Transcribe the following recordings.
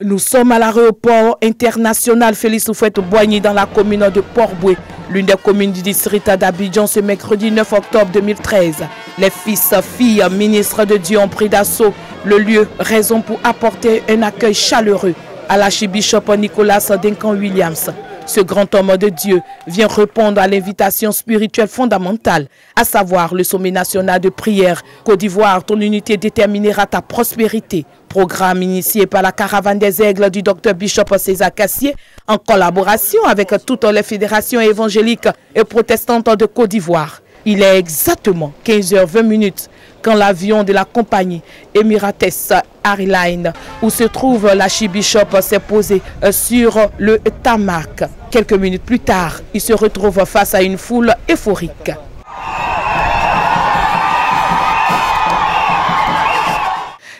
Nous sommes à l'aéroport international Félix Houphouët-Boigny dans la commune de Port-Bouët, l'une des communes du district d'Abidjan, ce mercredi 9 octobre 2013. Les fils-filles ministres de Dieu ont pris d'assaut le lieu, raison pour apporter un accueil chaleureux à l'archibishop Nicolas Duncan Williams. Ce grand homme de Dieu vient répondre à l'invitation spirituelle fondamentale, à savoir le sommet national de prière. Côte d'Ivoire, ton unité déterminera ta prospérité. Programme initié par la caravane des aigles du Dr Bishop César Cassier en collaboration avec toutes les fédérations évangéliques et protestantes de Côte d'Ivoire. Il est exactement 15h20 quand l'avion de la compagnie Emirates Airlines, où se trouve l'archibishop, s'est posé sur le tarmac. Quelques minutes plus tard, il se retrouve face à une foule euphorique.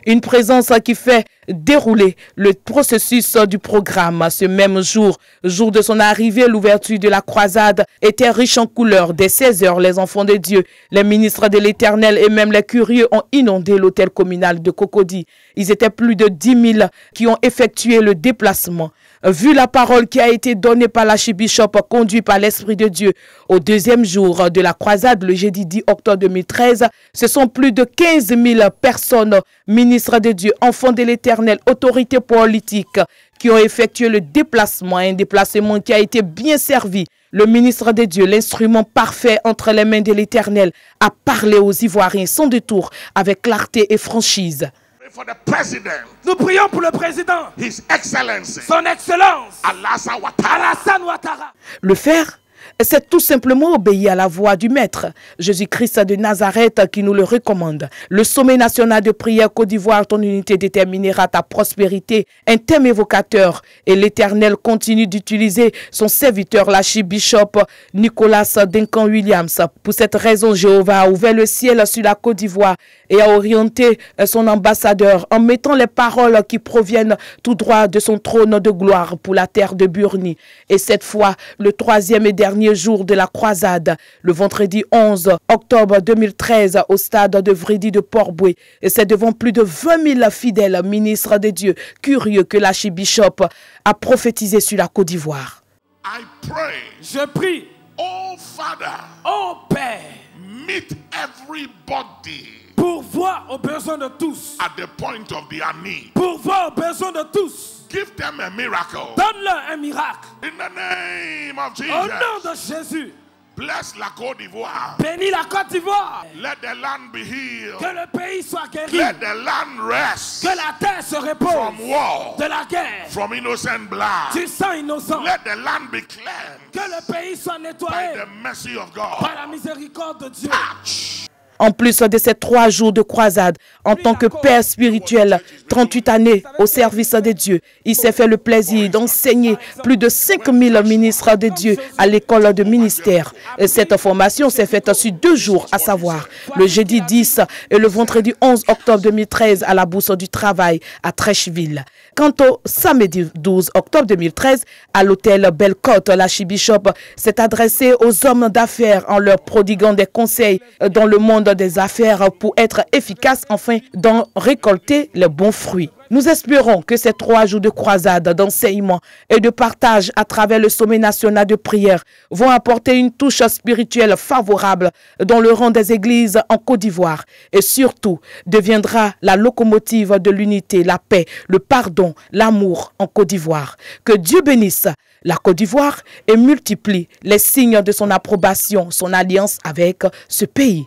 Une présence qui fait dérouler le processus du programme. Ce même jour de son arrivée, l'ouverture de la croisade était riche en couleurs. Dès 16h, les enfants de Dieu, les ministres de l'Éternel et même les curieux ont inondé l'hôtel communal de Cocody. Ils étaient plus de 10 000 qui ont effectué le déplacement. Vu la parole qui a été donnée par l'archibishop conduit par l'Esprit de Dieu au deuxième jour de la croisade, le jeudi 10 octobre 2013, ce sont plus de 15 000 personnes, ministres de Dieu, enfants de l'Éternel, autorités politiques, qui ont effectué le déplacement, un déplacement qui a été bien servi. Le ministre de Dieu, l'instrument parfait entre les mains de l'Éternel, a parlé aux Ivoiriens sans détour, avec clarté et franchise. Nous prions pour le président, His Excellency, son excellence, Alassane Ouattara. Alassane Ouattara. Le faire, c'est tout simplement obéir à la voix du Maître, Jésus-Christ de Nazareth, qui nous le recommande. Le sommet national de prière Côte d'Ivoire, ton unité déterminera ta prospérité, un thème évocateur. Et l'Éternel continue d'utiliser son serviteur, l'archibishop Nicolas Duncan Williams. Pour cette raison, Jéhovah a ouvert le ciel sur la Côte d'Ivoire et a orienté son ambassadeur en mettant les paroles qui proviennent tout droit de son trône de gloire pour la terre de Burni. Et cette fois, le troisième et dernier jour de la croisade, le vendredi 11 octobre 2013 au stade de Vridi de Port-Bouët. Et c'est devant plus de 20 000 fidèles ministres de Dieu curieux que l'archibishop a prophétisé sur la Côte d'Ivoire. I pray, Je prie, oh Father, ô Père, meet everybody pourvois aux besoins de tous, at the point of their need. pourvois aux besoins de tous. Give them a miracle. Donne-leur un miracle. In the name of Au Jesus. nom de Jésus, Bless la Côte d'Ivoire. bénis la Côte d'Ivoire. Let the land be healed. Que le pays soit guéri. Let the land rest Que la terre se repose from war, de la guerre, from innocent blood. du sang innocent. Let the land be cleansed Que le pays soit by nettoyé the mercy of God. par la miséricorde de Dieu. En plus de ces 3 jours de croisade, en tant que père spirituel, 38 années au service de Dieu, il s'est fait le plaisir d'enseigner plus de 5 000 ministres de Dieu à l'école de ministère. Et cette formation s'est faite sur 2 jours, à savoir le jeudi 10 et le vendredi 11 octobre 2013 à la Bourse du Travail à Trècheville. Quant au samedi 12 octobre 2013, à l'hôtel Belle-Côte, l'archibishop s'est adressé aux hommes d'affaires en leur prodiguant des conseils dans le monde des affaires pour être efficace afin d'en récolter les bons fruits. Nous espérons que ces 3 jours de croisade, d'enseignement et de partage à travers le sommet national de prière vont apporter une touche spirituelle favorable dans le rang des églises en Côte d'Ivoire et surtout deviendra la locomotive de l'unité, la paix, le pardon, l'amour en Côte d'Ivoire. Que Dieu bénisse la Côte d'Ivoire et multiplie les signes de son approbation, son alliance avec ce pays.